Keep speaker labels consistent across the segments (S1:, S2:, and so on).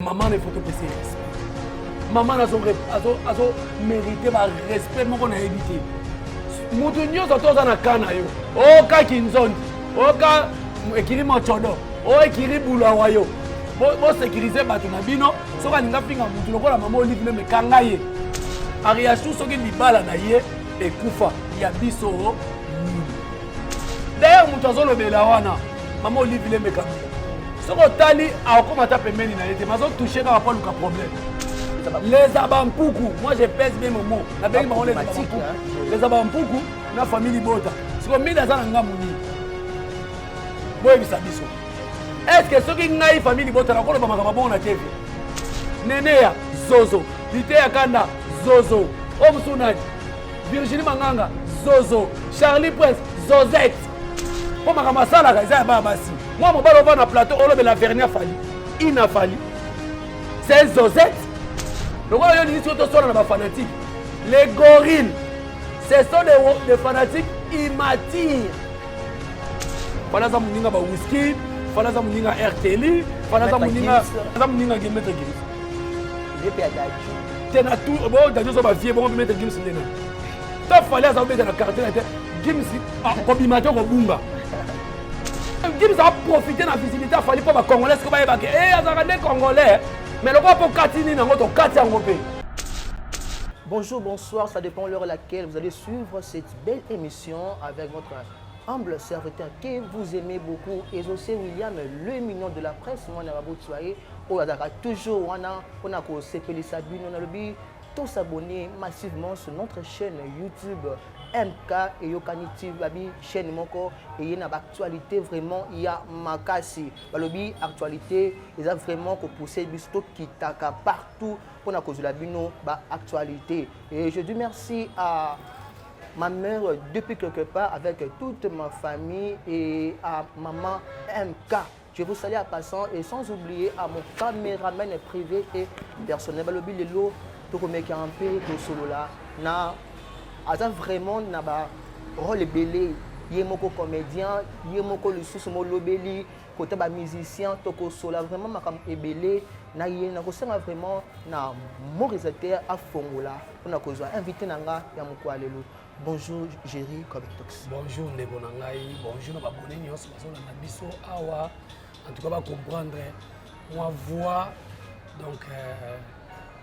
S1: Maman ne faut que passer respect. Maman a son mérité par respect mon qu'on a évité. Mutu nyoso toza na kana yo. O ka kinzondi. O ka ekiri mochodo. O ekiri bulawa yo. Bo sécuriser batu na bino. Soka ninga pinga mutu lokola mama Olive me kanga ye. Ariachu soki libala na ye ekufa ya biso. D'ailleurs mutu azolo bela wana. Mama Olive me kanga. Soko tali akomata pembeni na yete mazo toucher ka pas le problème. Les abampuku, moi je pèse bien mon mot. La belle maman les abampuku na famille bota. C'est comme mille azana nga muni. Boy bisabiso. Est-ce que ceux qui ngai famille bota na kolo ba makaba bon na TV. Nenea Zozo, Litea Kanda Zozo, Omsunai, Virginie Manganga Zozo, Charlie Prince Zozette. Pour makama sala ka za ba basi. Moi mon balo va na plateau olo be la vernia fali. Il a fallu. C'est Zozette. Donc, les gorilles, ce sont des fanatiques immatures. Fala za muninga ba whisky, fala za muninga RTL, fala za muninga Game Maître Gims.
S2: J'ai pas d'adju.
S1: Tena tout, bon d'adju so ba vie bon Maître Gims ndena. Ta fala za mettre la carte la Gims kobimato ko bumba. Gims a profité de la visibilité fali pour ba congolais ko ba yeba ke azaka des congolais. Mais le pour Katini,
S2: bonjour, bonsoir, ça dépend de l'heure à laquelle vous allez suivre cette belle émission avec votre humble serviteur que vous aimez beaucoup. Et aussi William, le mignon de la presse, moi on a soirée, on a toujours on a s'appelé Sabine, on a le but tous s'abonner massivement sur notre chaîne YouTube MK et Yokaniti Babi chaîne moko et il y a une actualité vraiment il y a makasi balobi actualité ils ont vraiment que pousser bisto qui taka partout pour na cause la bino ba actualité et je dis merci à ma mère depuis quelque part avec toute ma famille et à maman MK. Je vous salue à passant et sans oublier à mon caméraman privé et personnel balobi lelo to ko meka un peu to solo là na Aza vraiment na ba rôle belé yemoko comédien yemoko le sous mo lobeli côté ba musicien toko sola vraiment makam ebelé na ye na ko senga vraiment na mon réalisateur a fongola on a kozwa invité nanga ya mokwalelo. Bonjour Jerry Kobetox.
S1: Bonjour ndeko nangai, bonjour na ba bonne nyonso bazola na biso awa en tout cas ba comprendre moi voix donc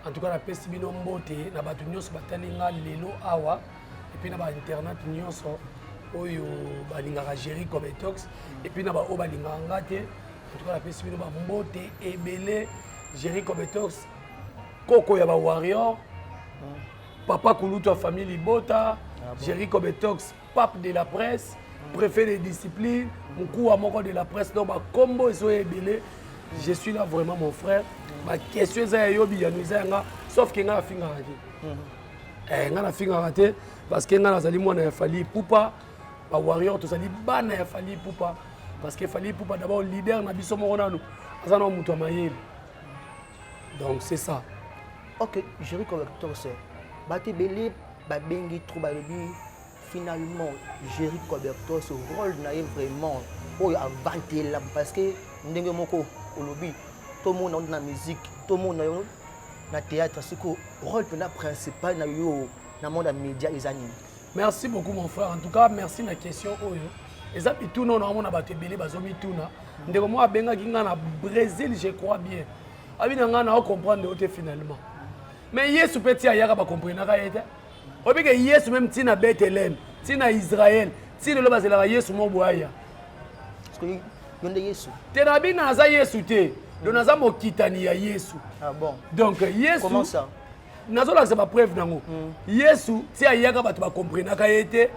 S1: en tout cas la peste bino mbote na batu nyonso batalinga lelo awa et puis na ba internet nyonso oyo balingaka Jerry Kobetox et puis na ba o balingaka ngate en tout cas la peste bino ba mbote ebele Jerry Kobetox koko ya ba warrior papa kulutu a famille libota Jerry Kobetox pape de la presse préfet de discipline mkuu wa moko de la presse donc ba combo eso ebele. Je suis là vraiment mon frère. Ma question est yobi ya nizanga sauf que nga finga raté. Nga na finga raté parce que nga nazali mwana ya Fally Ipupa ba warrior to sali bana ya Fally Ipupa parce que Fally Ipupa d'abord leader na biso moko nanu azana mutu amayeli. Donc c'est ça.
S2: OK, Jerry Kobetox bate belé ba bengi trop ba lobi finalement Jerry Kobetox rôle na vraiment oyo avanté là parce que ndenge moko olobi tout le monde dans la musique tout le monde dans le théâtre c'est que rôle principal dans le monde des médias et anime.
S1: Merci beaucoup mon frère en tout cas merci na question oyo eza bitu non na bato ebele bazomi tuna ndeko mo abenga kinga na Brésil je crois bien abina nga na comprendre ote finalement mais Yesu petit ayaka ba comprendre ka yete obike Yesu même tina Bethléem tina Israël tina lo bazela Yesu mo boya
S2: parce que yonde Yesu
S1: tenabina naza Yesu te donc naza mokitani ya Yesu.
S2: Ah bon
S1: donc Yesu
S2: comment ça
S1: nazolakisa ba preuve nango Yesu ti ayaka bato ba comprendre ka yete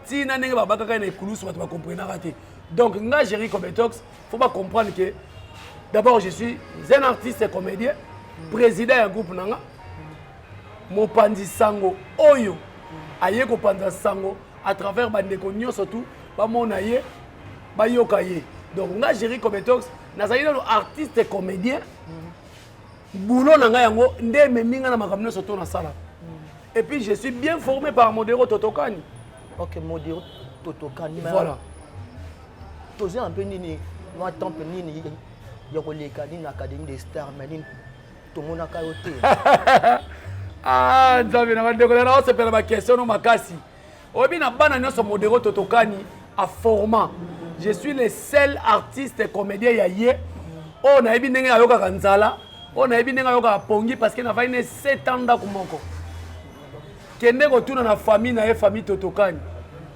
S1: ti na ndenge babakaka na ekulusu bato ba comprendre te donc nga Jerry Kobetox faut pas comprendre que d'abord je suis un artiste et comédien président ya groupe nanga mopanzi sango oyo aye ko panza sango à travers bandeko nyonso tout ba mona ye ba yoka ye. Donc nga Jerry Kobetox nazali na artiste et comédien boulot nanga yango nde meminga na makamno soto na sala et puis je suis bien formé par Modero Totokani.
S2: OK, Modero Totokani.
S1: Voilà.
S2: Posez un peu nini moi temps nini ya ko leka ni académie des stars mais tout le monde a caroté.
S1: Ah, Nzambe na bandeko na on se pela ba question no makasi. Obi na bana nyonso modero totokani a format. Je suis le seul artiste et comédien yaye. On a ebi ndenge ayoka kanzala. On a ebi ndenge ayoka pongi parce que na va ine 7 ans da kumoko. Kende ko tuna na famille na famille totokani.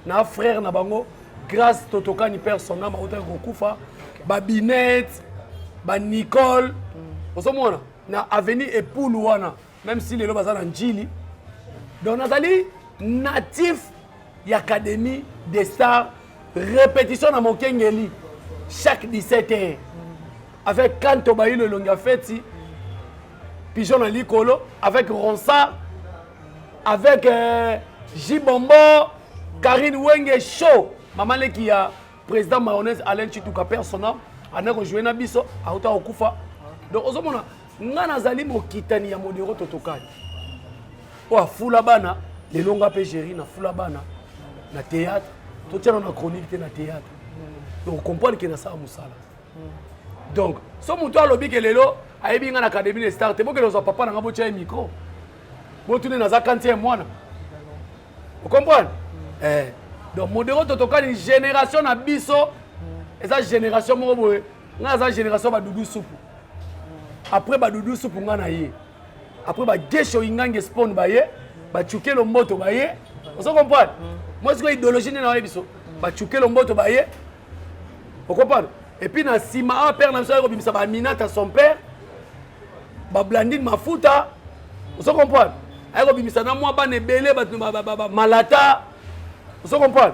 S1: Na frère na bango grâce totokani personnel ma autant ko kufa. Ba Binette, ba Nicole. Osomona na avenue Epoul wana. Même si les gens sont en Chili. Donc, Nathalie, natif de l'Académie des Stars, répétition dans mon Kengeli, chaque 17h. Avec Kanto Bayi le Longafeti, Pigeon Ali Kolo, avec Ronsa, avec Jibombo, Karine Wenge Show, maman qui a président Mayonnaise Alain Chitouka personnel, on a rejoint Nabiso, à Ota Okufa. Donc, Osomona. Nga nazali mokitani ya modero totokani o fula bana le longa pe géri na fula bana na théâtre to tiana na chronique te na théâtre donc comprendre que na ça musala donc so muto alobi ke lelo ayebi nga na académie des stars te boke lozo papa na ngabo tia micro bo tune na za kantie mwana vous comprenez donc modero totokani génération na biso eza génération mo boye nga za génération ba dudu soupu. Après badoudou soupu ngana ye. Après ba gesho ingange spawn ba ye, ba chuke lo moto ba ye. Vous comprenez? Moi c'est idéologie na biso. Ba chuke lo moto ba ye. Vous comprenez? Et puis na sima père na so ko bimisa ba Aminata son père. Ba Blandine Mafuta. Vous comprenez? Ay ko bimisa na moi ba nebele ba malata. Vous comprenez?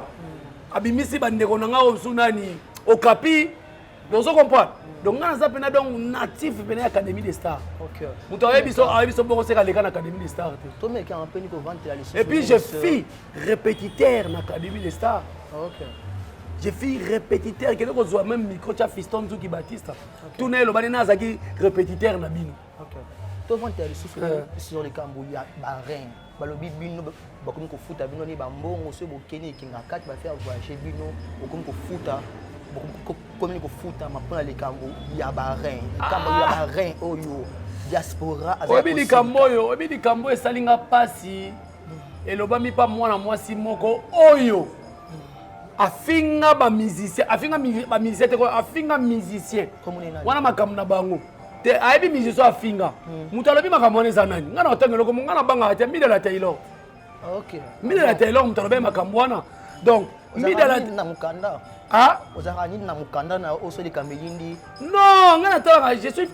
S1: Abimisi ba ndeko na nga osunani Okapi. Vous comprenez? Donc, on a un natif de l'Académie des Stars. Ok. Et puis, je suis répétiteur de l'Académie des Stars. Ok. Je suis répétiteur. Je suis même micro fiston qui Baptiste. Tout le monde est répétiteur. Ok.
S2: Tout le monde est sur les Cambouillas, Bahreïn. Balobi bino bakomi ko futa bino ni bambongo so bokeni kinga kati ba faire voyager bino bakomi ko futa comme il faut ma les cambo ya Bahreïn ya Bahreïn oyo diaspora
S1: obi li kambo esalinga pasi elobami pa mwana mwasi moko oyo afinga ba musicien afinga musicien wana makambo na bango te aibi musicien afinga mutu alobi makambo eza nani ngana otangelo ko ngana banga ata Midela Taylor. OK Midela Taylor mutu alobi makambo wana donc Midela
S2: na mukanda.
S1: Ah?
S2: Non,
S1: je suis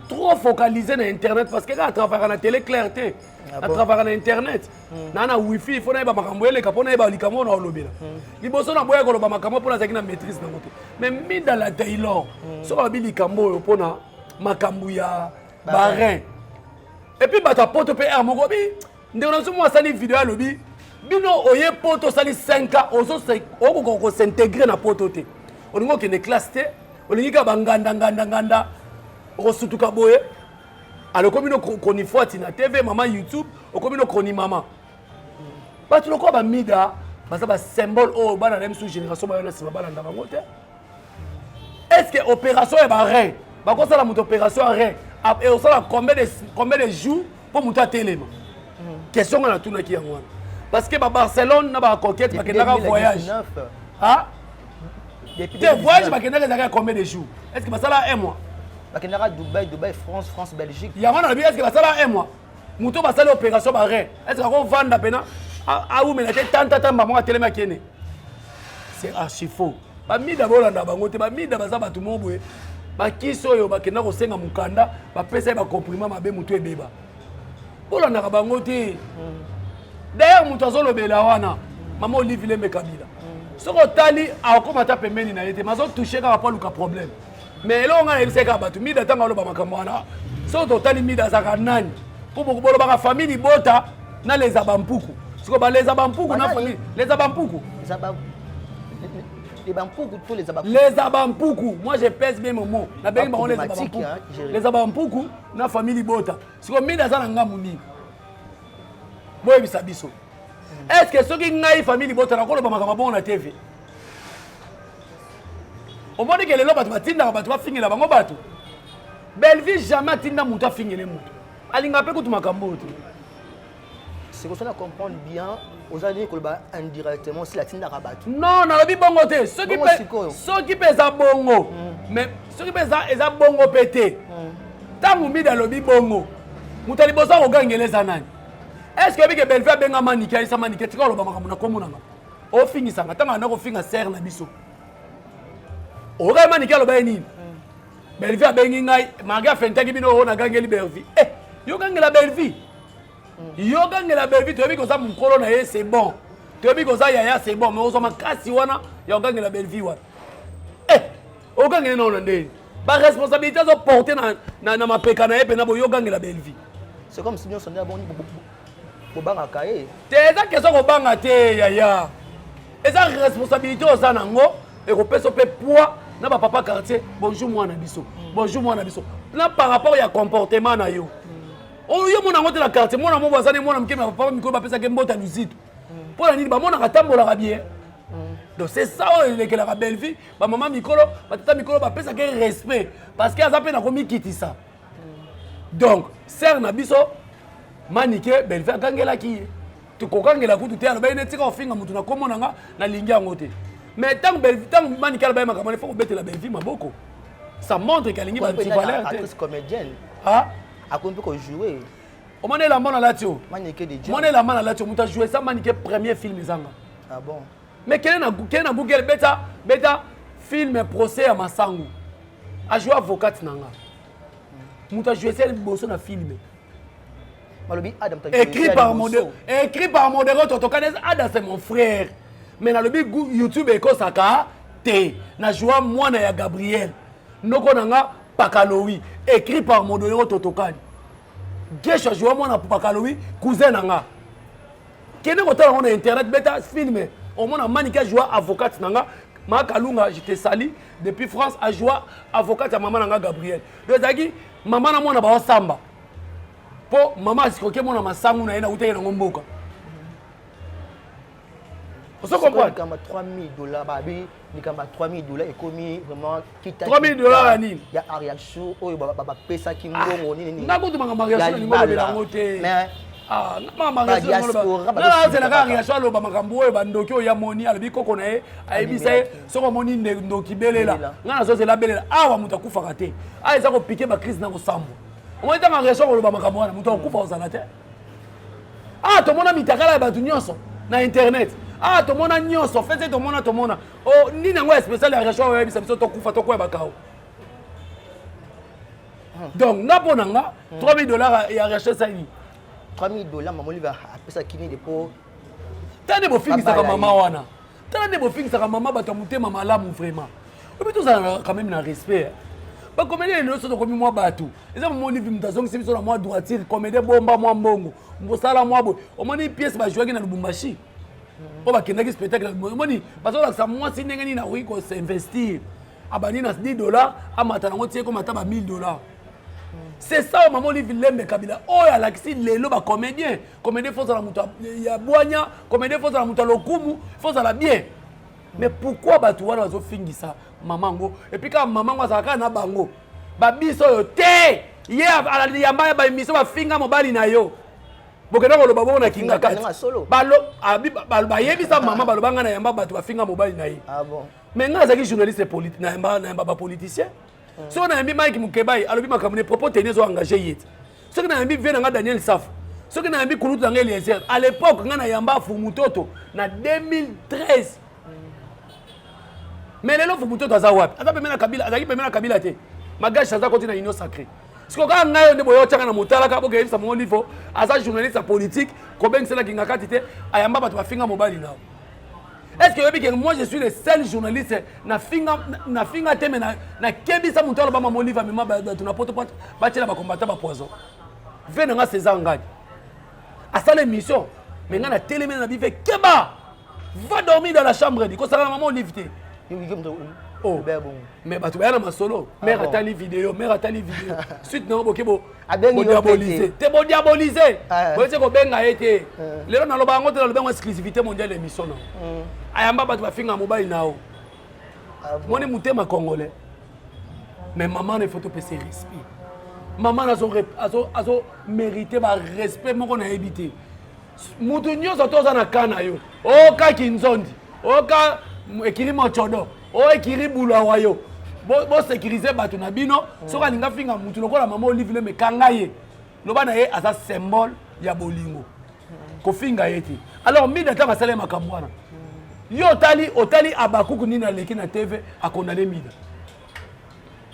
S1: trop focalisé sur Internet parce que quand je travaille à la télé clarté, je travaille à Internet. Nana wifi, il faut que je maîtrise. Mais Midela Taylor, so ba likambo pona makambu ya Bahreïn. Et puis ba ta poto PR moko bi, ndeko na so mo sali vidéo à lobi. Bino oye poto sali 5 ans ozo ko s'intégrer na poto te. Olingo ke ne classe te, olingi ka banganda o sutuka boye. Alors comme bino koni foti na TV maman YouTube, o comme bino koni maman. Ba tu loko ba mida, ba ça ba symbole o bana même sous génération ba na sima bana ndaba ngote. Est-ce que opération e ba rein? Ba ko sala muto opération rein. Et on sala combien de jours pour muta téléma? Question na tuna ki yango. Parce que Barcelone n'a pas conquête, parce qu'il a un voyage. Ah? Tes voyages, il a combien de jours? Est-ce que ça a un mois?
S2: Il y a Dubaï, France, Belgique.
S1: Il y a est-ce que ça a un mois? Mouton va faire l'opération par est-ce qu'on vend la peine? Ah oui, mais la télé, c'est archi faux. Bami d'abord la bangote, bami d'abord ça tout le monde. Baki soyo bakena ko senga mukanda, ba pesa ba comprimant mabe mutu ebeba. Bola na bangote. D'ailleurs, nous avons le Belawana, maman Olivier Mekabila. Ce qu'on t'a dit, à comment t'as payé, mais ils ont touché quand pas le problème. Mais là, on a essayé de battre. Mais d'attendre le Bamakamwana. Ce qu'on t'a dit, mis dans sa nanny. Pour beaucoup de la famille, Bota, n'a les Abampuku. Ce qu'on va les Abampuku, n'a famille. Les Abampuku.
S2: Les Abampuku, tous les Abampuku.
S1: Les Abampuku. Moi, je pèse bien mon mot. Les Abampuku, n'a famille Bota. Ce qu'on met dans sa nangamuni. Est-ce que ceux qui ont une famille qui ont une TV? Au moins que les gens qui ont finir la bango bateau. Belle-vie jamais atinda mutu afingele mutu. Alinga pe kutu makambo te.
S2: C'est que ça comprendre bien aux années que indirectement si la tinda rabatu.
S1: Non, na lobi bongo te. Ceux qui pèsent bongo. Mais ceux qui pèsent eza bongo pété. Tangu mi da lobi bongo. Mutali bosa ogangele zanani. Est-ce que bike belle-vie benga manike isa manike tika loba makambo na komunanga. O fingisa ngatanga na ko finga serre na biso. Ora manike loba nini? Belle-vie bengi ngai maga fentaki bino na gangeli belle-vie. Eh, yo gangela belle-vie. Yo gangela belle-vie to biko za mukolo na ye c'est bon. To biko za yaya c'est bon mais ozoma kasi wana yo gangela belle-vie wana. Eh, o gangela na ndeni. Ba responsabilité zo porter na mapeka na ye pe na bo yo gangela belle-vie.
S2: C'est comme si nous sommes bon bobanga kaé.
S1: Te za keso ko banga te yaya. Eza responsabilité oza nango et ko peso pe poids na ba papa quartier bonjour moi na biso. Bonjour moi na biso. Là par rapport ya comportement na yo. Oh yo mona ngote la quartier mona mo bazane mona mke na papa mikolo ba pesa ke mbota luzitu. Pour la nini ba mona katambola ka bien. Donc c'est ça que la belle vie ba maman mikolo ba tata mikolo ba pesa ke respect parce que azape na komi kitisa. Donc ser na biso manike belle vie akangela ki. Tu kokangela kutu te aloba ine tika ofinga mutu na komona nga na lingia ngote. Mais tant belle vie tant manike ba makambo il faut mettre la belle vie maboko. Ça montre qu'elle est une valeur.
S2: Actrice comédienne.
S1: Ah,
S2: à quoi on peut jouer?
S1: On m'a dit la main à la tio.
S2: Manike de Dieu.
S1: On m'a dit la main à la tio. On a joué ça manike premier film zanga.
S2: Ah bon?
S1: Mais quel est Google beta film procès à Massangu. A joué avocat nanga. On a joué ça bosso na film. Écrit par modérateur Tokanez Adam c'est mon frère. Mais na lobi YouTube eko saka te. Na joué moi na ya Gabriel. Noko nanga Pakalowi écrit par modérateur Totokani. Gesha joué moi na Pakalowi cousin nanga. Kene ko tala on internet beta film. Au moins, Manika joue avocat nanga. Ma Kalunga, je te salue. Depuis France, a joué avocat à maman nanga Gabriel. Donc, zaki, maman na mona ba samba. Po maman sikoke mona masangu na ina ute na ngomboka. Vous comprenez?
S2: Comme $3,000, babi, ni comme $3,000 et commis vraiment quitte.
S1: $3,000 à nini?
S2: Il y a Ariacho, oh, baba pesa ki ngongo ni ni.
S1: Na ko tuma mariage ni ngolo la ngote.
S2: Mais
S1: ah, na mariage ngolo ba. Na c'est la mariage lo ba makambo e bandoki o ya moni alobi koko na e ayebisa soko moni ndoki belela. Ngana so c'est la belela. Awa muta kufa kate. Ah eza ko piquer ba crise na ko sambo. On est dans mariage lo ba makambo wana muta kufa ozala te. Ah to mona mitakala ba nyonso na internet. Ah to mona nyonso fait to mona. Oh ni nango spécial ya mariage o yebisa biso to kufa to ko ba kao. Donc nga ponanga $3,000 ya racheter ça ni.
S2: $3,000 maman lui va appeler ça kini de pour.
S1: Tane bo fingi saka mama wana. Tane bo fingi saka mama bato mutema malamu vraiment. Et puis tout ça quand même na respect. Ba comédien no so to komi moi bato. Eza mo livi mutazongi sibiso na moi droitier comédien bomba moi mbongo. Mbosala moi bo. O moni pièce ba jouer na Lubumbashi. O ba kendaki spectacle o moni bazo la sa moi sinenge ni na wi ko s'investir. Abani na $10 amata na ngotie ko mata ba $1,000. C'est ça au moment où Lembe Kabila. Oh, il y a l'accès les comédien. Comédien faut ça la mouta. Il y a Boigna, comédien faut ça la mouta Lokumu, faut ça la bien. Mais pourquoi Batouana a fingi ça, mamango? Et puis quand mamango ça a na bango, babiso yo te. Hier à la yamba ba émission ba finga mobali na yo. Bokena ko lo babo na kinga kati. Balo abi ba yebisa maman balo banga na yamba batu ba finga mobali na yi.
S2: Ah bon.
S1: Mais nga zaki journaliste politique na yamba ba politicien. Si on a un Mike Mukebai, alors il propos tenir engagé yet. Ce qu'on a un vient dans Daniel Saf. Ce qu'on a un Koulout dans Eliezer. À l'époque, on a Yamba Fumutoto, en 2013. Mais les gens Fumutoto à Zawap. Azaki Pemena Kabila, Azaki Pemena Kabila te. Magash Chaza continue à l'union sacrée. Ce qu'on a un boyo tchaka na motala ka boke sa mon niveau. Aza journaliste politique, Koben Sela Kingaka tite, Ayamba Batu Finga Mobile now. Est-ce que moi je suis le seul journaliste na finga teme na kebisa mutalo ba mama Oliva mema ba tuna poto poto ba tela ba combattant ba poison. Venez nga César Ngadi. À ça l'émission, mais nga na télé na bife keba. Va dormir dans la chambre dit ko ça maman Olive té. Oh mais ba tu ba na masolo, mère atali vidéo. Suite non bokebo diaboliser. Te bon diaboliser. Bo te ko benga été. Lelo na loba ngoto na loba exclusivité mondiale émission non. Ayamba batu bafinga mobile nao. Moni mutema congolais. Mais maman ne faut te passer respect. maman azo mérité ba respect moko na habité mutu nyonso toza na kana yo oka kinzondi oka ekiri mochodo o ekiri bulawa yo bo sécuriser bato na bino soka linga finga mutu lokola mama Olive me kanga ye loba na ye asa symbole ya bolingo ko finga yeti alors mi data basale makambo wana yo otali abakuku nina leki na TV akondane mida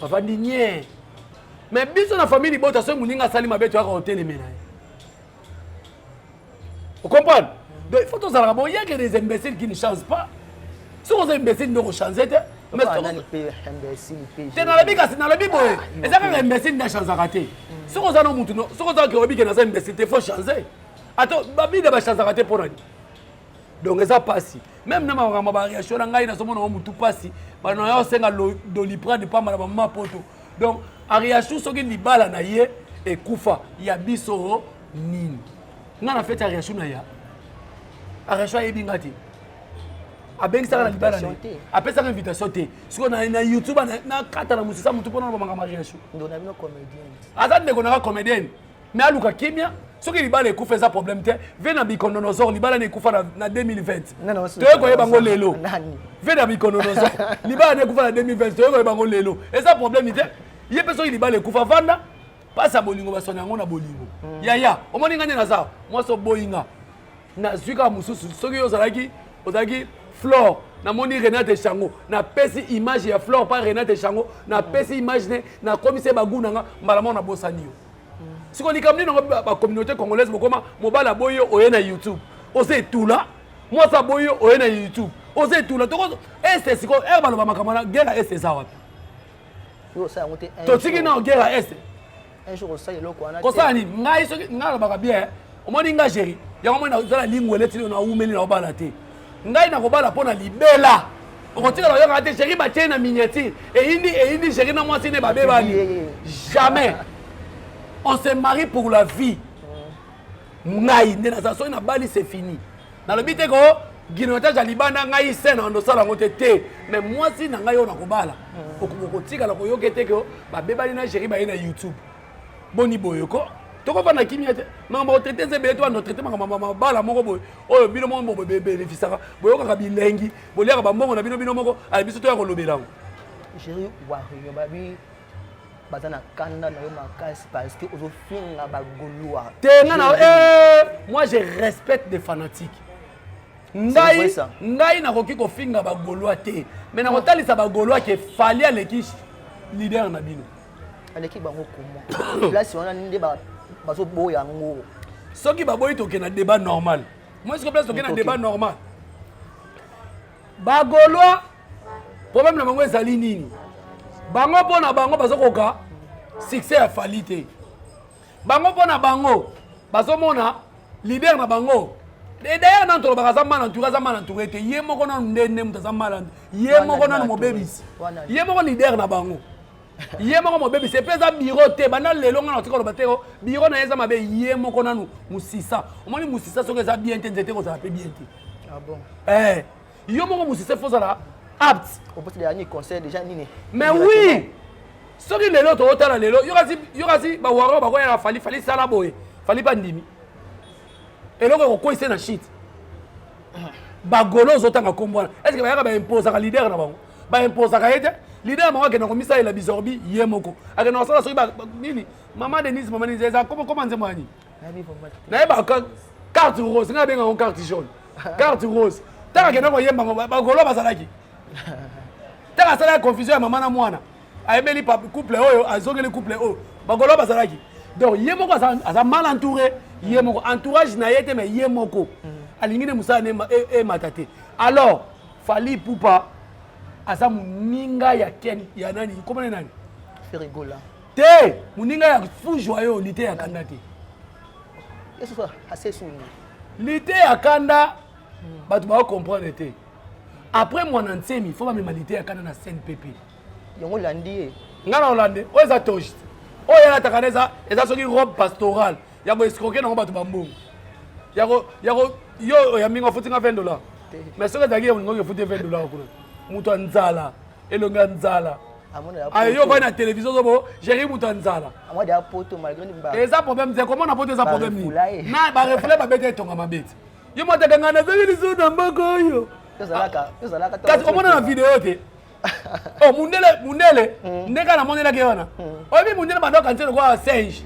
S1: papa dinye mais biso na famille bota so muninga sali mabeto aka hotel menaye. Vous comprenez? Donc il faut tous savoir, il y a que des imbéciles qui ne changent pas. Si vous êtes imbéciles, ne changez pas. Mais si vous êtes imbécile, et ça fait imbécile ne change pas. Si vous êtes imbécile, il faut changer. Attends, babi de changer raté pour nous. Donc ça passe. Même na ma réaction na ngai na somo na mutu passe. Ba na yo senga do lipra de pas ma poto. Donc a réaction soki libala na ye et kufa ya biso nini. Nga na fait réaction na ya. A réaction e bingati. A bengi sala na libala na. A pesa invitation te. Siko na YouTube na kata na musisa mutu pona ba ma réaction.
S2: Ndo na bino comédien.
S1: Azan de konaka comédien. Mais aluka kimia soki libala ekufa eza problème te. Ve na bikononosor libala na ekufa na 2020. Toye ko yebango lelo. Ve na bikononosor libala na ekufa na 2020. Toye ko yebango lelo. Eza problème te. Ye peso libala ekufa vanda. Pasa bolingo basona yango na bolingo. Ya omoni nganya na za moi so boyinga na zwika mususu soki ozalaki Flore na moni Renate Chango na pesi image ya Flore pa Renate Chango na pesi image ne na komise baguna nga mbala mona bosani yo siko likamni na ba communauté congolaise bokoma mobala boyo oye na YouTube ose tula moi sa boyo oye na YouTube ose tula toko est siko baloba makamana guerre est ça wapi
S2: yo sa ngote
S1: to tiki na guerre est
S2: un jour ça yelo ko na
S1: ko ni ngai so ngala baka bien omoni nga chéri yango mona zala lingwele tino na umeli na obala te ngai na kobala pona libela okotika la yoka te chéri ba na miniature et indi chéri na mwasi ne babe bali jamais on se marie pour la vie ngai ndena sa so na bali c'est fini na le bite ko ginotage ya libanda ngai sena ndo sala ngote te mais mwasi na ngai ona kobala okotika la koyoke te ko babe bali na chéri ba na YouTube boni boyoko toko bana kimia te na mo traiter zebe to no traiter mama bala moko boy oyo bino mo bénéficiera boyoka ka bilengi boliaka ba mbongo na bino moko ali biso to ya kolobelango
S2: chéri wa yo babi bazana kanda na yo makasi parce que ozo finga ba golwa
S1: te ngana moi je respecte des fanatiques ngai na koki ko finga ba golwa te mais na kotalisa ba golwa ke fali aleki leader na bino
S2: aleki bango comment place on a ndé ba bazo boya ngo
S1: soki baboyi toke na débat normal moi ce que place toke na débat normal bagolwa problème na bango ezali nini bango pona bango bazokoka succès ya fali te bango pona bango bazomona leader na bango d'ailleurs nan tolo bakaza mana entouré te ye moko na ndende mutaza mala ye moko na mobebisi ye moko leader na bango ye moko mobebi c'est pesa bureau te bana lelo ngana tikolo batero bureau na yeza mabe ye moko nanu musisa omoni musisa soki eza bien te nzete ko za pe bien te
S2: ah bon
S1: yo moko musisa faut ça apte
S2: au petit dernier conseil déjà nini
S1: mais oui soki lelo to otala lelo yo kasi ba waro ba ko ya fali sala boye fali pa ndimi eloko ko ise na shit ba golo zotanga kombona est-ce que ba yaka ba impose ka leader na bango ba impose ka yete leader moko akena komisa ela bizorbi ye moko akena kosala soki nini mama Denise mama Denise eza comment nzembo ani na yeba carte rose nga benga carte jaune carte rose taka akena koyemba bagolo bazalaki taka asala confusion ya mama na mwana ayebeli couple oyo azongeli couple oyo bagolo bazalaki donc ye moko aza mal entouré ye moko entourage na ye te mais ye moko alingi ne musala e matate alors Fally Ipupa asa muninga ya ken ya nani komane nani
S2: Ferigola
S1: te muninga ya fou joyeux lité ya kanda te
S2: eso ça assez souni
S1: lité ya kanda batu ba comprendre te après mon nsemi faut ba me lité ya kanda na CNPP
S2: yongo landi
S1: ngana holande o eza toast o yana takaneza eza soki robe pastorale ya bo escroquer na batu bambongo yako yo ya minga futinga $20 mais soki zaki ngo futi $20 kuna mutu anzala elonga nzala Ayo va na télévision zobo, Jerry Mutanzala.
S2: Moi des poto malgré ni
S1: Et ça problème c'est comment on a porté ça problème ni. Na ba reflet ba bête tonga mabete. Yo mo tanga na zeli zo na mboko yo.
S2: Ezalaka.
S1: Kasi comment na vidéo te. Oh mundele ndeka na monela ke wana. Obi mundele ba doka ntelo kwa singe.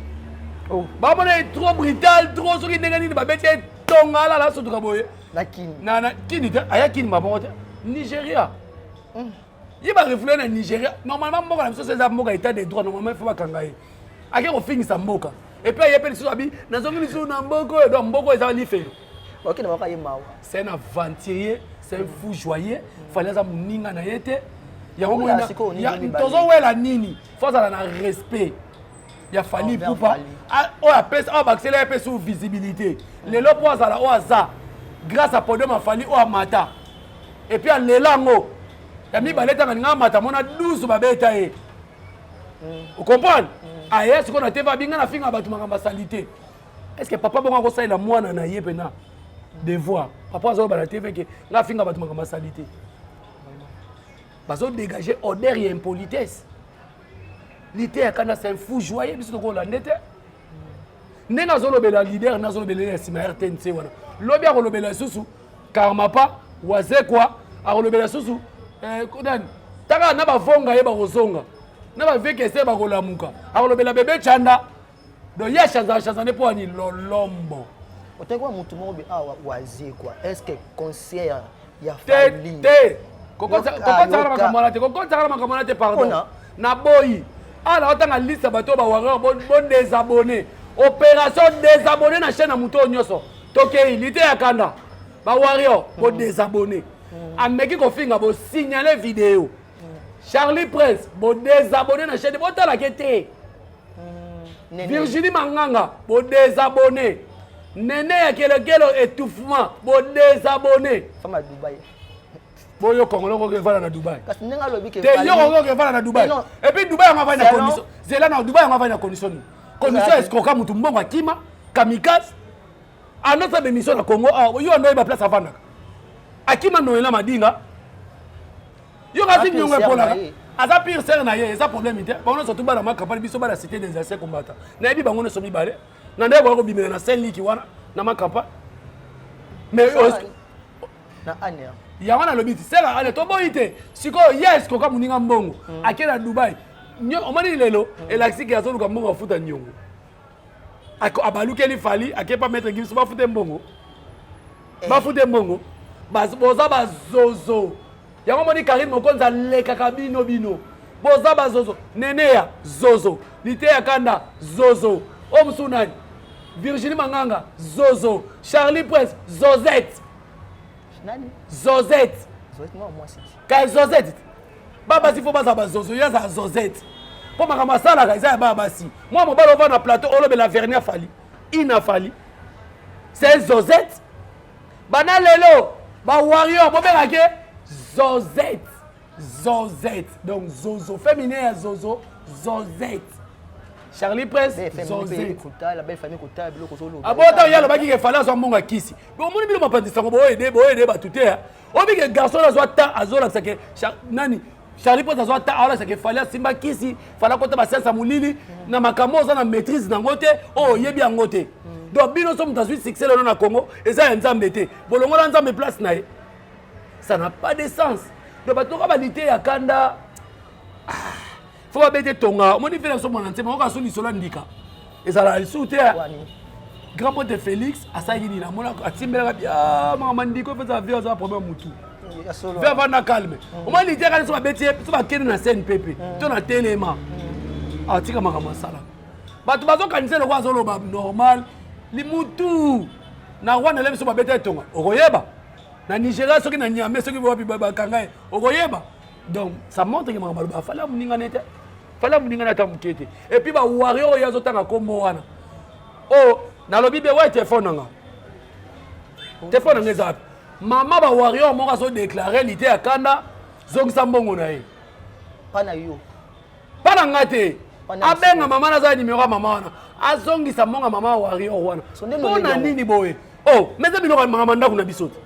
S1: Oh, ba mona trop brutal, trop soki ndeka ni ba bête tonga la so tuka boye.
S2: Na kini.
S1: Na kini te, aya kini ba bongo te. Nigeria. Il va refléter le Nigeria. Normalement, c'est un état de droit. Normalement, il faut pas qu'il y ait un film qui moka. Et puis, il y a des gens qui disent c'est un aventurier, c'est un fou joyeux. Il fallait que il y a un respect. Il y a fallu pour pas. Accélérer sur visibilité. Les lois grâce à Podem, il a fallu mata. Et puis, les langues. Yami baleta nga mata mona 12 babeta e. Vous comprenez? Ah est-ce qu'on a été va binga na finga batu makamba salité. Est-ce que papa bonga ko saila mwana na ye pena devoir. Papa zo ba la TV que nga finga batu makamba salité. Bazo dégager odeur et impolitesse. Lité akana c'est un fou joyeux biso ko la ndete. Nenga zo lobela leader na zo lobela sima RTNC wana. Lobia ko lobela susu karma pa waze quoi a lobela susu. Taka na bavonga ye bakozonga na baveke se bakolamuka akolobela bebe chanda do ye chaza ne po ani lolombo
S2: otekwa mutu mo be awa wazi quoi est-ce que conseil ya famille
S1: kokota makamana te pardon na boyi ala otanga liste bato ba warrior bon désabonné opération désabonné na chaîne mutu onyoso tokei lité ya kanda ba warrior bon désabonné ameki kofinga bo signaler vidéo Charlie Prince bo désabonné na chaîne botala kete Virginie Manganga bo désabonné Nene ya kelekelo étouffement bo désabonné
S2: fama Dubaï
S1: bo yo Congolais ko vana na Dubaï
S2: kasi nenga lobi ke
S1: te yo ko vana na Dubaï et puis Dubaï on va na condition zela na Dubaï on va na condition escroquer mutu mbongo akima kamikaze à notre émission na Congo yo ndo ba place avana akima noela madinga yo kasi nyongwe pola aza pire ser na ye ça problème ite bon on surtout ba na makapali biso ba la cité des anciens combattants na yebi bango ne somi balé na ndeko ko bimela na Saint Liki wana na makapa mais
S2: na ania
S1: ya wana lobiti sera ale to boite siko yes ko ka muninga mbongo akela Dubai nyo omani lelo elaxi ki azoluka mbongo afuta nyongo abalukeli fali akepa mettre gibiso ba futa mbongo ba futa mbongo boza bazozo yango moni Karine Mokonza lekaka bino boza bazozo Neneya zozo lité ya kanda zozo Omsunani Virginie Manganga zozo Charlie Prince Zozette
S2: nani
S1: Zozette
S2: non moi c'est
S1: ka Zozette baba sifo baza bazozo yaza Zozette po makama sala ka za baba si moi mobalo va na plateau olobela Vernia Fali ina Fali c'est Zozette bana lelo ba warrior bobengake Zozette donc zozo féminin ya zozo Zozette Charlie Prince Zozette
S2: la belle famille kota biloko solo
S1: abota ya lobaki ke fala so monga kisi bo moni bilo mapandisa ngo boyede batute obi ke garçon la zo ta azola sake nani Charlie Prince azo ta ala sake fala simba kisi fala kota ba sensa mulili na makamoza na maîtrise na ngote yebi ya ngote donc bino so mutazwi succès le na Congo et ça nzambe te bolongo la nzambe place na ye ça n'a pas de sens donc bato ka balité ya kanda faut pas bête tonga moni fait so mona ntema ka so lisolo ndika et ça la soute grand pote Félix asagi ni na mona atimbela bia mama ndiko fait ça vie ça problème mutu va va na calme au moins l'idée ka so ba bête so ba kene na scène pepe to na telema atika makama sala bato bazo kanise le kwa zo lo ba normal limutu na wana lebe so ba bête tonga okoyeba na Nigeria soki na Niamey soki wapi bakanga okoyeba donc ça montre que makamba ba fala muninga nete fala muninga na tamukete et puis ba warrior yazo tanga kombo wana na lobi be wa téléphone nga téléphone nga zapi mama ba warrior mo ka so déclarer lité ya kanda zongisa mbongo na ye
S2: pana yo
S1: pana ngate abenga mama na za numéro mama wana azongisa mbongo mama warrior wana pona nini boye meza biloko mama ndako na bisote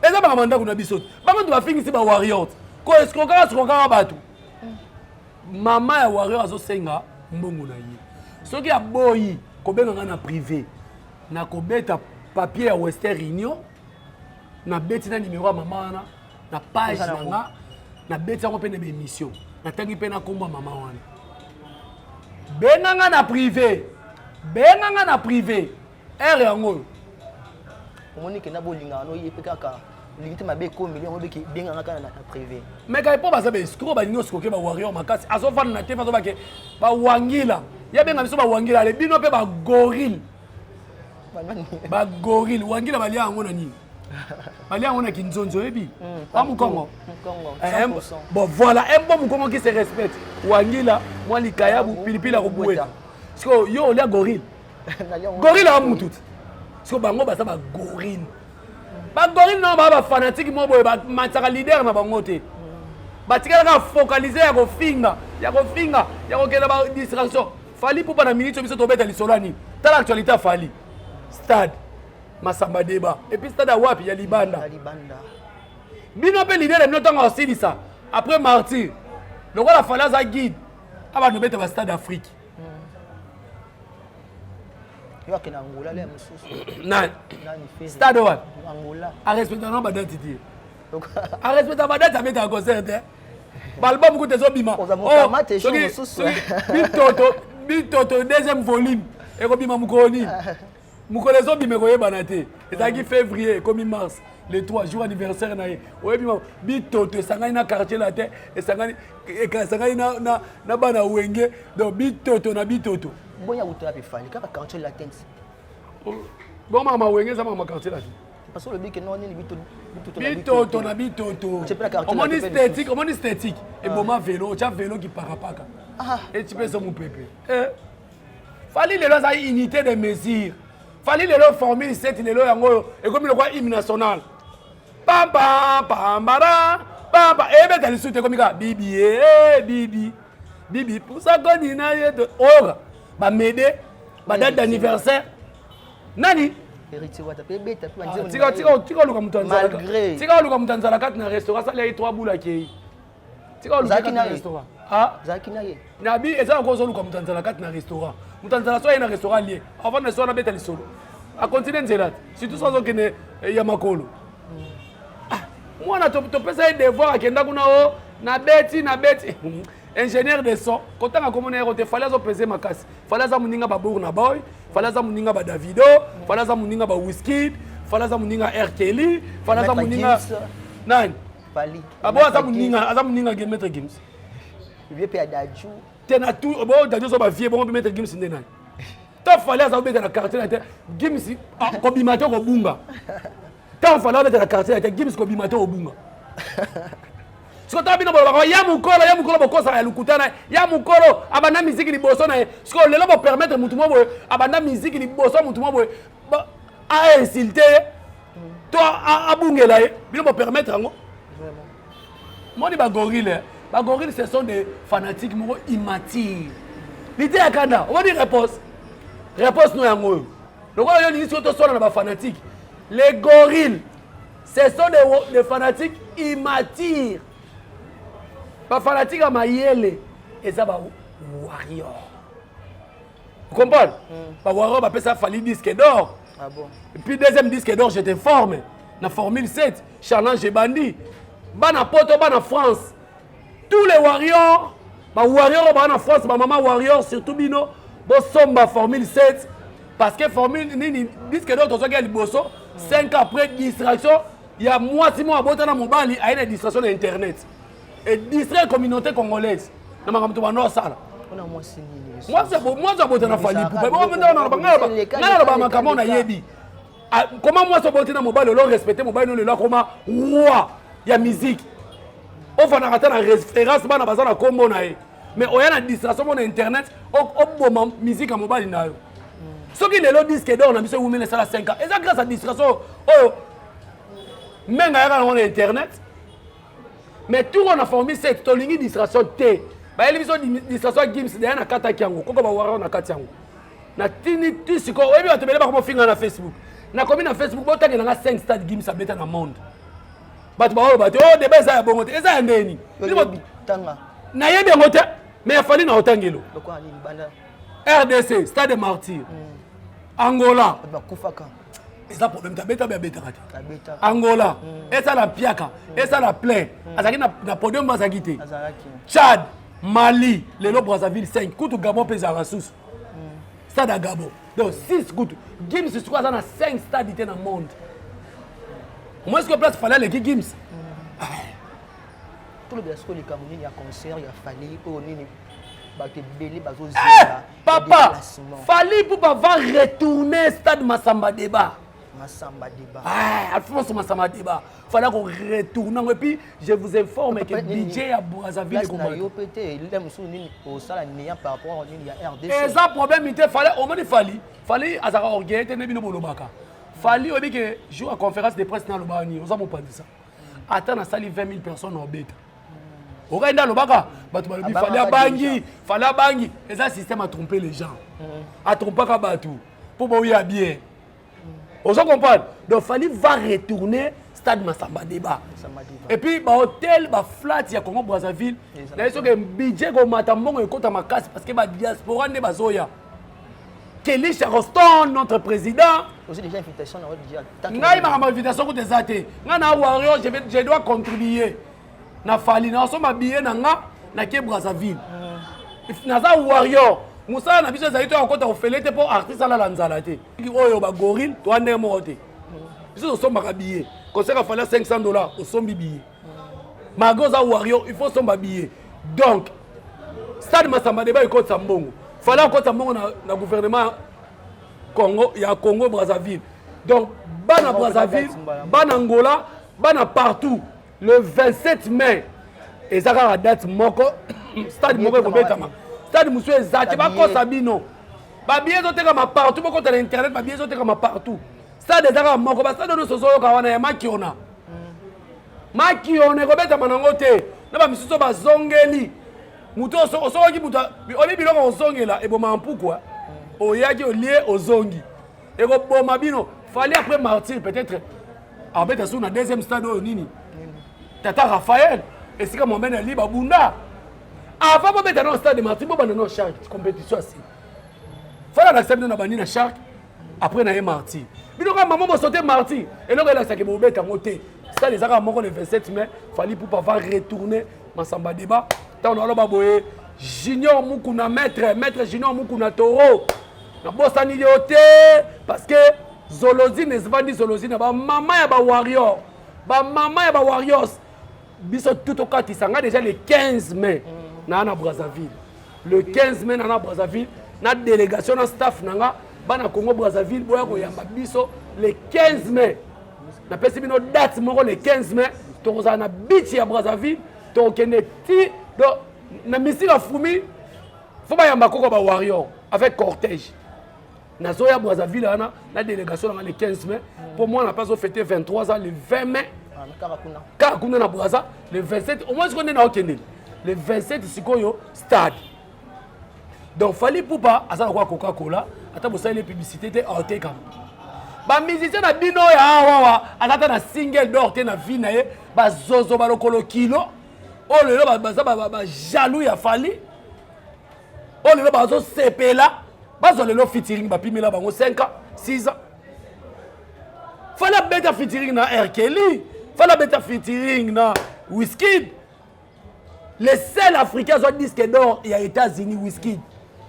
S1: eza makambo ndako na biso bango to bafingisi ba warrior ko escroquer bato mama ya warrior azosenga mbongo na ye soki ya boyi kobenga na privé na kobeta papier ya Western Union na beti na numéro ya mama wana na page nanga na beti yango mpe na émission natangi mpe na kombo ya mama wana benganga na privé ere yango
S2: omoni ke na bolinga no yepe kaka limite mabe ko million obe ki benganga kana na privé
S1: mais kay po baza be escroc ba nyonso ke ba warrior makasi azofana na te fazo ba ke ba wangila ya benga biso ba wangila le bino pe ba gorille wangila balia yango na nini balia yango na kinzonzo ebi ba mukongo bon voilà un bon mukongo qui se respecte wangila moi likayabu pilipili ko bueta siko yo lia gorille a mututi siko bango basa ba gorille non ba fanatique mo boye ba mataka leader na bango te batika ka focaliser ya kofinga ya kokela ba distraction fali pour na minute biso to beta lisolani tala actualité fali stade Masamba Deba et puis stade wapi ya Libanda bino pe leader no tanga osilisa après martyr le roi la falaza guide aba no beta ba stade Afrique
S2: yo ke na Angola le mususu
S1: stade wapi
S2: Angola
S1: a respecter no ba date dire a respecter ba date abeta concert balbum ko tezo bima bitoto deuxième volume et ko bima mukoni mukolezo bima ko yebana te ezaki février comme mars le 3 jour anniversaire na ye oyebima bitoto esangani na quartier la te esangani na bana wenge donc bitoto
S2: boya utoya pe fali kaka quartier la tente
S1: bon mama wenge ça mama quartier la te
S2: parce que le bic non ni
S1: bitoto omoni esthétique et boma vélo tu as vélo qui parapaka et tu peux ça mon pépé fali le loza unité de mesure fali le lo formule 7 le lo yango et comme le quoi hymne national pamba ebe tali soute comme ka bibi pour ça qu'on na yeto ora ba médé ba date d'anniversaire nani
S2: héritier wata pe beta pe banze
S1: tika luka mutanzala
S2: malgré
S1: tika luka mutanzala kat na restaurant ça les 3 boules kei tika luka na restaurant
S2: zaki na ye
S1: nabi eza ko zo luka mutanzala kat na restaurant mutanzala so na restaurant lié avant de so na beta lisolo a continuer nzelat surtout ça zo kene ya makolo mwana to pesa devoir akenda kuna o na beti ingénieur de son kotanga komona ero te fallait peser makasi fallait za muninga ba Burna Boy fallait za muninga ba Davido fallait za muninga ba Wizkid fallait za muninga R Kelly fallait za muninga nani
S2: fali
S1: abo za muninga ge Maître Gims
S2: vieux pe adaju
S1: tena tout bo dadjo so ba vieux bon Maître Gims ndena ta fallait za beta na quartier la te Gims ko bimato ko bunga ta fallait beta na quartier la te Gims ko bimato ko bunga siko tabina bolo ya mukolo bokosa ya lukutana ya mukolo abanda musique liboso na siko lelo bo permettre mutu mo boye abanda musique liboso mutu mo boye a insulter to abungela ye bino bo permettre ngo vraiment moni ba gorille ce sont des fanatiques mo immatures l'idée akanda on dit réponse no yango lokolo yo ni soto sona na ba fanatiques les gorilles ce sont des fanatiques immatures. Ba fanatique à Mayele et ça ba warrior. Vous comprenez? Ba warrior ba pesa fali disque d'or.
S2: Ah bon.
S1: Et puis deuxième disque d'or j'étais formé na formule 7 challenge bandi. Bana poto bana France. Tous les warriors ba na France ba maman warrior surtout bino bo somba formule 7 parce que formule nini disque d'or tozo ga liboso 5 après distraction il y a moi Simon abota na mobali a une distraction na internet. Et distraire la communauté congolaise. Na makamto bano sala.
S2: On a moi signé.
S1: Moi ça bote na fali pou. Bon maintenant na ba makamo na yebi. Comment moi ça bote na mobile lo respecter mobile no le comment roi ya musique. On va na référence bana bazana kombo na ye. Mais on y a na distraction na internet o boma musique à mobile na yo. Soki lelo disque d'or na biso wumene sala 5 ans. Et ça grâce à distraction oh menga ya na internet. Mais tout on a formé cette tolingi distraction T. Ba elviso distraction Gims derrière na kata kiango. Koko ba wara na kata yango. Na tini tisiko oyebi batebele ba komo finga na Facebook. Na komi na Facebook bo tangi na 5 stade Gims abeta na monde. Batu ba o batu o de beza ya bongo te. Eza ndeni.
S2: Tanga.
S1: Na yebi yango te. mais il fallait na otangelo RDC Stade des Martyrs Angola et ça problème tabeta Angola et ça la piaka et ça la plein azaki na podium bazakité Tchad Mali lelo Brazzaville 5 kutu Gabon pesa ressources Stade à Gabon donc 6 kutu Gims c'est quoi ça na 5 stades dans le monde moi est-ce que place fallait les Gims
S2: tout le basco les Camerounais il y a concert il y a Fally au nini
S1: papa Fally pour pas retourner stade Massamba Débat Alphonse Massamba Débat fallait qu'on retourne et puis je vous informe que DJ à Brazzaville est comment et ça problème il fallait au moins Fally azara orgueil te nebino bolobaka Fally obi que jour à conférence de presse dans le bani on pas dit ça attends na sali 20 000 personnes en bête Ogainda lobaka batu balobi fallait bangi et ça système a trompé les gens a trompé ka batu pour boya bien on se comprend donc Fally va retourner stade Massamba Débat et puis ba hôtel ba flat ya Congo Brazzaville là ils sont que budget ko matambongo ekota makasi parce que ba diaspora ne bazoya Kelly Charoston notre président
S2: aussi déjà invitation na déjà
S1: ngai ma invitation ko des athées ngana warrior je dois contribuer na Fally na soma billet na nga na ke Brazzaville naza warrior musala na biso ezali to akota ofele te pour artiste ala lanzala te oyo ba gorille to ande mo te biso somba ka billet concert a fallu $500 au sombi billet magoza warrior il faut somba billet donc stade Massamba Débat iko tsambongo fallait encore tsambongo na gouvernement Congo ya Congo Brazzaville donc bana Brazzaville bana Angola bana partout le 27 mai et ça la date moko stade moko ko betama stade musu ezaki ba ko sabino ba bien zote kama partout boko na internet ba bien zote kama partout stade ezaka moko ba stade no sozo ka wana ya makiona ko betama nango te na ba misuso ba zongeli muto osoki muto oli biloko ozongela e boma mpukwa oyaki olie ozongi e ko boma bino fallait après Martyr peut-être abeta sur na deuxième stade o nini Tata Raphaël et c'est comme on mène libre bunda avant de mettre dans le stade de Martyr bon non charge compétition aussi fallait accepter na bani na charge après na Martyr bino ka maman sauter Martyr et là ça que bobeta ngoté ça les ara moko le 27 mai fallait pour pas retourner Massamba Débat tant on a boye Junior Mukuna maître Junior Mukuna Toro na bosani yoté parce que Zolozine ezvandi Zolozine ba maman ya ba warrior warriors biso tout au cas tisanga déjà le 15 mai na Brazzaville le 15 mai na Brazzaville na délégation na staff nanga bana Congo Brazzaville boya ko yamba biso le 15 mai na pesi bino date moko le 15 mai to na beach ya Brazzaville to kene ti do na misila fumi faut ba yamba koko ba warrior avec cortège na zoya Brazzaville na délégation le 15 mai pour moi on n'a pas fêté 23 ans le 20 mai Karakuna na Brazza le 27 au moins ce qu'on est na okende le 27 sikoyo stade donc Fally Ipupa azala kwa Coca-Cola ata bosali les publicités te ortekam ba musicien na bino ya wawa alata na single d'or te na vie na ye ba zozo ba lokolo kilo o lelo ba jaloux ya Fally o lelo ba zo sepela ba zo lelo featuring ba pimela bango 5 ans 6 ans Fallait beta featuring na R. Kelly fallait beta featuring na Wizkid les seuls africains ont disque d'or et aux États-Unis Wizkid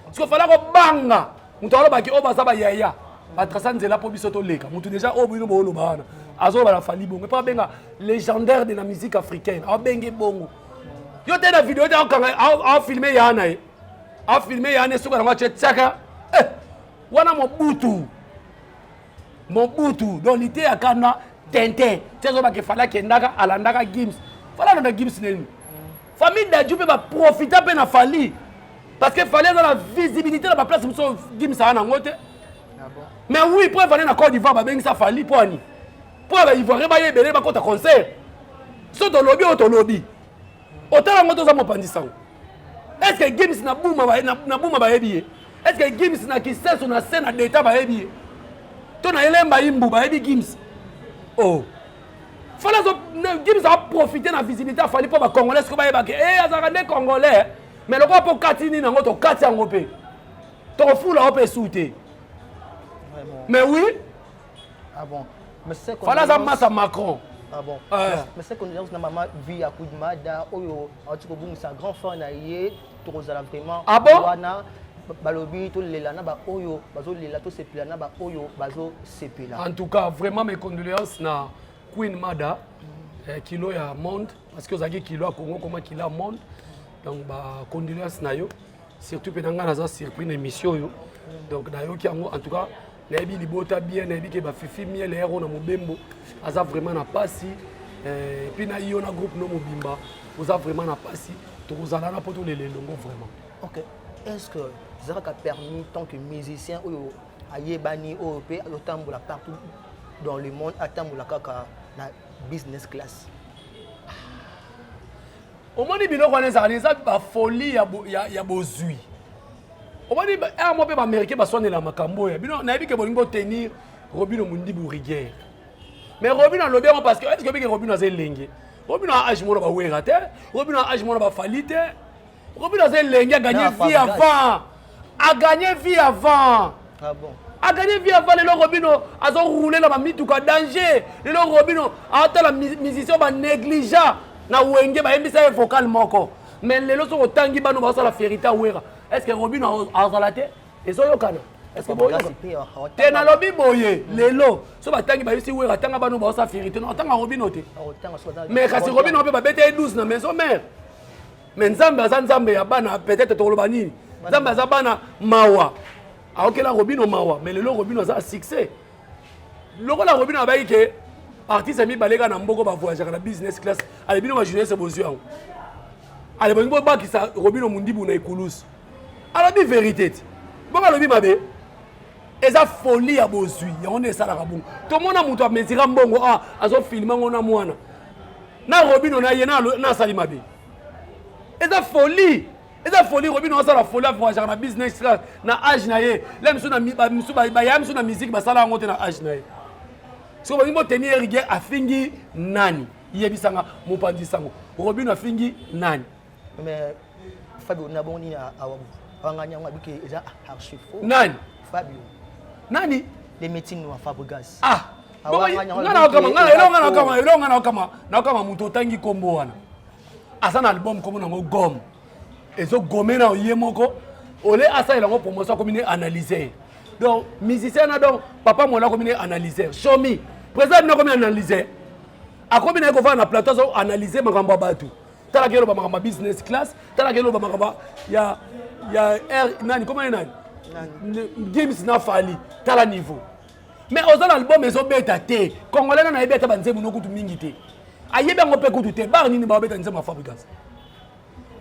S1: parce qu'il fallait que banga mutu alobaki o baza ba yaya batrasa nzela po biso toleka mutu déjà o bino bo lobana azoba la Fally bongo pas benga légendaire de la musique africaine a benge bongo yo te na vidéo ta kanga a filmer yana e a filmer yana suka na ngwa tsaka wana Mobutu donc l'ité à Kana Tintin tezo ba ke fala kendaka alandaka Gims fala na Gims neni famille d'Adjou peut profiter pe na Fally parce que Fally dans la visibilité dans la place muso Gims ana ngote mais oui pour venir na Côte d'Ivoire ba bengi sa Fally pour ani pour ba Ivoirien ba yebele ba kota concert so to lobby o to lobby otala ngoto za mopandisango est-ce que Gims na bouma ba yebi est-ce que Gims na kiseso na scène d'état ba yebi ton elemba imbu ba yebi Gims oh fallait Gims a profité de la visibilité Fally pour les Congolais que ba yeba que azaka des Congolais mais le quoi pour katini nango to kati yango pe to fula ope souté mais oui
S2: ah bon mais c'est
S1: fala za massa Macron
S2: ah bon mais c'est condoléances na maman vie à coup de mada oyo atiko bungu sa grand frère na yé tozala vraiment
S1: ah bon
S2: wana balobi to lela na ba oyo bazo lela to sepela na ba oyo bazo sepela
S1: en tout cas vraiment mes condoléances na Queen Mada kilo ya monde parce que ozaki kilo à Congo comment kilo à monde donc ba condoléances na yo surtout pendant nga za surprise na émission yo donc nayo ki yango en tout cas nayebi libota bien nayebi ke ba fifi miel héros na mobembo aza vraiment na pasi puis na yo na groupe no mobimba oza vraiment na pasi tokozala na poto le longo vraiment.
S2: OK, est-ce que Zara a permis tant que musicien ou ayebani OP à l'otambola partout dans le monde atambola kaka na business class?
S1: Au moins biloko wana ezalisa ba folie ya bozui. Au moins mo pe ba américain ba sonela makambo ya bino na yebike bolingo tenir Robino Mundibu rigueur. Mais Robino lobia parce que est-ce que Robino azelenge? Robino a age mo ba wera te, Robino a age mo ba falite. Robino azelenge a gagné vie avant. A gagné vie avant.
S2: Ah bon.
S1: A gagné vie avant le Robino a roulé la mituka danger. Le Robino a ta la musicien ba négligent. Na wenge ba yembisa vocal moko mais lelo so otangi bano ba sala ferita wera est-ce que Robino a relaté et so yokana est-ce que boyo te na lobi boye lelo so batangi ba yisi wera tanga bano ba sala ferita no tanga Robino te mais kasi Robino pe ba bete 12 na maison mère mais nzambe ya bana peut-être to loba nini nzambe za bana mawa a okela Robino mawa mais lelo Robino za succès lokola Robino ba yike artiste mi balega na mboko ba voyager na business class ale bino ma jeunesse bozio ale bongo ba ki sa Robino Mundibu na Ikulusu ala bi vérité bon alobi mabe eza folie ya bozui ya on esala ka bongo to mona muto amezira mbongo azo filmer ngona mwana na Robino na yena na sali mabe eza folie Robino asala folie a voyager na business class na age na ye la misu na misu ba ya misu na musique ba sala ngote na age na ye. So ba ngimo tenir rigueur afingi nani yebisanga mopandi sango Robino afingi nani
S2: mais Fabio na boni na awabu wanganya ngabike eza archi faux
S1: nani
S2: Fabio
S1: nani
S2: les meetings wa Fabregas
S1: ngana kama muto tangi kombo wana asana album komo nango gom ezo gomena oyemoko ole asa elango promotion komine analyser donc musicien na donc papa mola komine analyser show me président na komine analyser akomine ko fa na plateau so analyser makambo batu tala kelo ba makambo business class tala kelo ba makambo ya nani comment nani James na fali tala niveau mais aux album ezo beta te congolais na ebeta banzemu no kutu mingi te ayebe ngo pe kutu te bar nini ba beta nzema Fabregas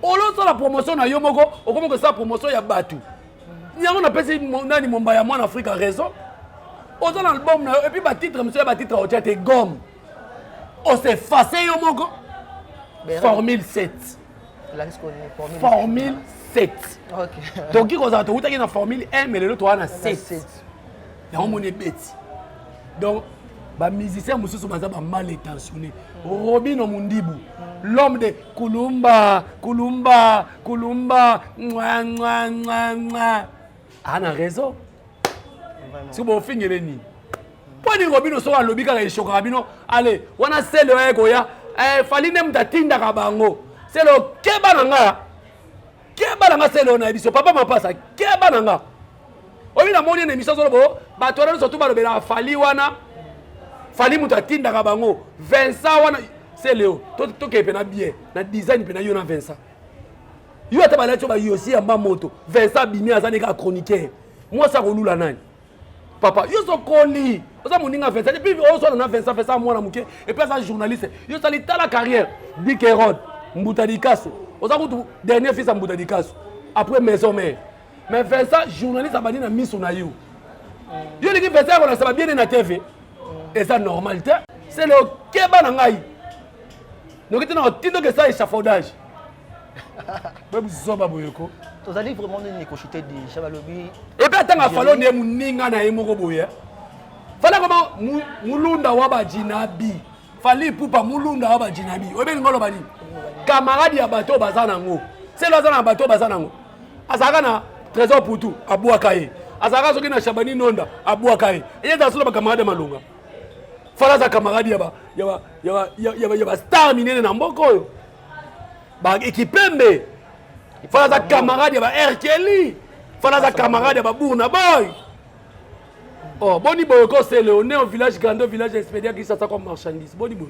S1: olo so la promotion na yo moko okomoko sa promotion ya batu yango na pesi nani momba ya mwana Afrika raison aux album na et puis ba titre monsieur ba titre au tete gomme on s'est effacé yo moko formule 7 formule 7 OK donc qui cause to utaki na formule 1 mais le to na 7 yango moni beti donc ba musicien mususu baza ba mal intentionné Robino Mundibu l'homme de kulumba ana raison si bon fingele ni poni Robino so alobi ka eshoka bino allez wana sele wa koya fali ne mtatinda ka bango selo keba nanga selo na biso papa mapasa keba nanga oyi na moni na émission so bo ba to surtout ba lobela fali wana fali mutatinda ka bango Vincent wana selo to kepe na bien na design pe na yo na Vincent yo ata bala ba yosi ya moto Vincent bimi azani ka chroniqueur moi ça kolula nani papa yo so koli oza moninga Vincent et puis ozo na Vincent mwana muke et puis ça journaliste yo sali ta la carrière Dick Herod Mbuta Dikaso oza kutu dernier fils à Mbuta Dikaso après maison mère mais Vincent journaliste abani na miso na yo yo liki Vincent ko na ça bien na TV et ça normal c'est le keba na ngai donc tu n'as tindo que ça échafaudage même zoba boyeko
S2: to zali vraiment ni ko chuter de chavalobi
S1: et puis atanga falo ne muninga na yemoko boye fala kama mulunda wa bajinabi fali pupa mulunda wa bajinabi obe ngolo bani camarade ya bato bazana ngo c'est là dans bateau bazanango azaka na trésor pour tout abwaka ye azaka soki na Chabani Nonda abwaka ye et dans solo ba camarade malunga fala za camarade yaba star minene na mboko oyo ba ekipembe fala za camarade yaba Erkeli fala za camarade yaba Bourna Boy. Oh, boni boy ko c'est le on est au village Grando village expédiant qui ça comme marchandise boni boy.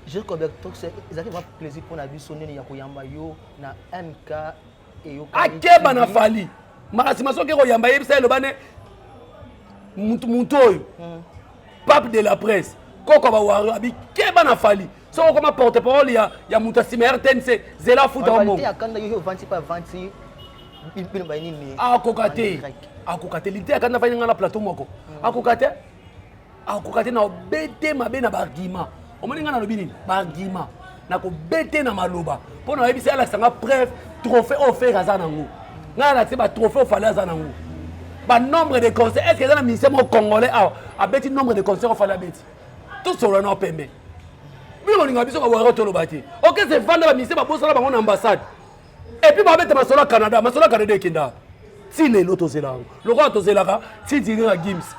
S2: Je connais donc c'est exactement plaisir pour na biso nene ya koyamba yo na MK et yo
S1: akeba na fali makasima soki koyamba yebisa lo bane mutu oyo pape de la presse koko ba waro abi keba na fali so comme porte parole ya mutu asima RTNC zela futa mo
S2: ya kanda yo vanti pa vanti bino ba nini
S1: akokate lite akanda fanya ngala plateau moko akokate na bete mabe na bargima omoni ngana lobi nini bargima na ko bete na maloba pona yebisa ala sanga preuve trophée offert à nango ngana ti ba trophée offert à nango ba nombre de concerts est-ce que dans le ministère congolais a beti nombre de concerts offert à beti tout solo na pembe bino ninga biso ka waro tolo bati OK c'est vendre ba ministère ba bosala bango na ambassade et puis ba beta masolo Canada ekenda si les lotos c'est là le roi to zelaka ti tirer à Gims.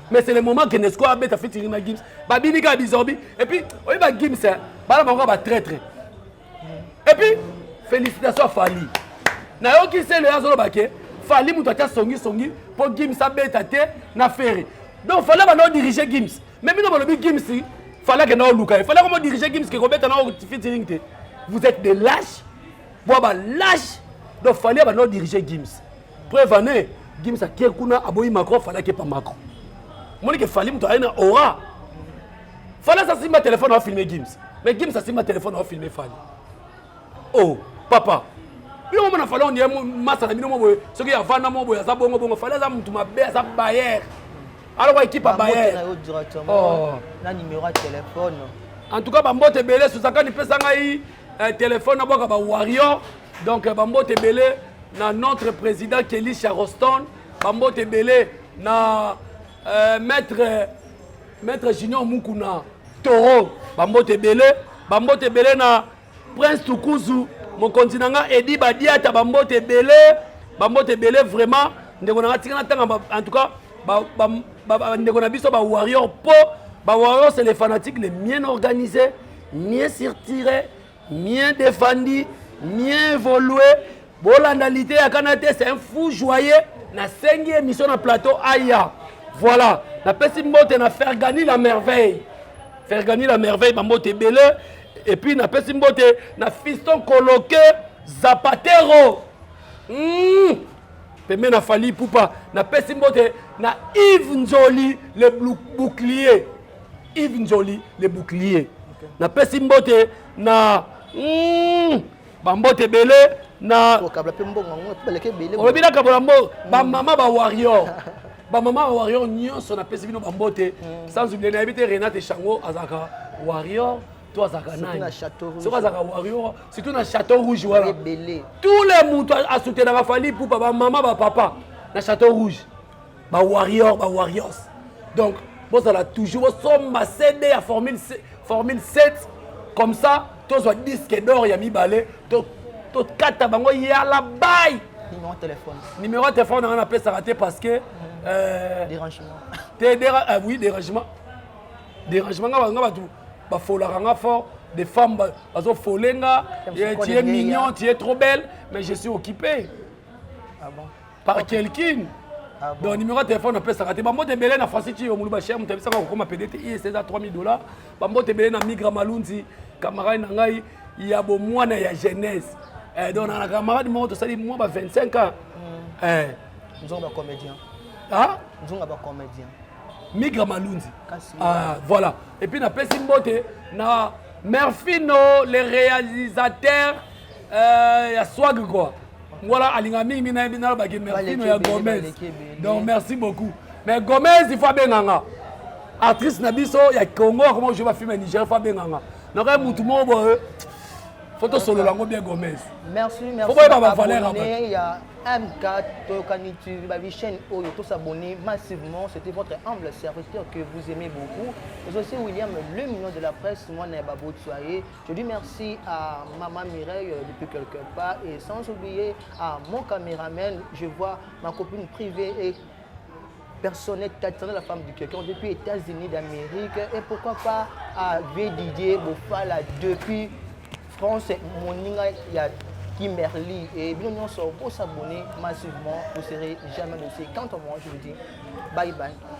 S1: Mais c'est le moment que Nesco a fait tirer na Gims. Ba bibika bizorbi et puis oyi ba Gims ba bango ba traître. Et puis félicitations à Fali. Na yo ki c'est le azolo baké Fali muto ta songi pour Gims a beta te na ferry. Donc fallait ba no diriger Gims. Mais bino ba lobi Gims fallait que na luka. Fallait comment diriger Gims que robeta na featuring te. Vous êtes des lâches. Bo ba lâche. Donc fallait ba no diriger Gims. Preuve année Gims a kekuna aboyi Macron fallait que pas Macron. Monique Fali muto aina aura. Fallait ça si ma téléphone a filmer Gims. Mais Gims ça si ma téléphone a filmer Fali. Oh papa. Bino mona fallait on y massa na bino mo boye. Ce qui a vana mo boye ça bongo fallait ça mutu mabe ça Bayer. Alors équipe à Bayer.
S2: Oh, na numéro de téléphone.
S1: En tout cas bambote belé sous sakani pesa ngai téléphone na boka ba Warrior. Donc bambote belé na notre président Kelly Charoston, bambote belé na maître Junior Mukuna Toro, bambote belé na Prince Tukuzu, mon continent Edi Badiata bambote belé vraiment ndeko na tika na tanga en tout cas ndeko na biso ba Warrior po ba Warrior c'est les fanatiques les bien organisés, bien tirés, bien défendus, bien évolués. Bolandalité ya Kanate c'est un fou joyeux na 5e émission na plateau Aya. Voilà, la petite mbote na faire gagner la merveille. Faire gagner la merveille bambote belé et puis na petite mbote na fiston coloqué Zapatero. Pemé na Fali Poupa na petite mbote na Yves Nzoli le bouclier. Yves Nzoli le bouclier. Na petite mbote na bambote belé na olobina kabolambo ba mama ba Warrior nyonso na pesi bino bambote sans oublier na habité Renate Chango azaka Warrior to azaka nani so azaka Warrior surtout na Château Rouge voilà tous les mutu a soutenir na Fali Poupa ba mama ba papa na Château Rouge ba Warriors donc bon ça là toujours somma CD à formule 7 comme ça tous soit disque d'or ya mi balé to kata bango ya la bail numéro de téléphone on appelle ça raté parce que dérangement oui dérangement nga batu ba folanga fort des femmes bazo folenga tu es mignon tu es trop belle mais je suis occupé par quelqu'un. Donc numéro de téléphone on appelle ça raté bambo tebele na Francis ti omuluba cher mutabisa ko koma PDT c'est à $3000 bambo tebele na Migra Malunzi camarade na ngai ya bo mwana ya jeunesse. Donc, on a un camarade, moi, moi, 25 ans.
S2: Nous sommes comédiens.
S1: Ah?
S2: Nous sommes comédiens.
S1: Migra Malunzi. Voilà. Et puis, on a Pessimbote, na Merfino, les réalisateurs, il y a Swag quoi. Voilà, Alingami, Mina, Merfino, il y a Gomez. Donc, merci beaucoup. Mais Gomez, il faut bien nganga. Actrice Nabiso, il y a Congo, comment je vais filmer Niger, il faut bien nganga. Donc, tout le monde, photo solo lango bien Gomez.
S2: Merci.
S1: Il y a
S2: M4, Tokanitu, la chaîne Oyo, tous s'abonner massivement. C'était votre humble serviteur que vous aimez beaucoup. Et aussi William, le million de la presse, moi, Nababo Soirée. Je dis merci à Maman Mireille depuis quelque part. Et sans oublier à mon caméraman, je vois ma copine privée et personnelle, Tatiana, la femme du quelqu'un, depuis les États-Unis d'Amérique. Et pourquoi pas à Didier Bofala depuis France, Moninga, il y a Kimberly. Et bien, on sort pour s'abonner massivement. Vous ne serez jamais dossier. Quant à moi, je vous dis bye bye.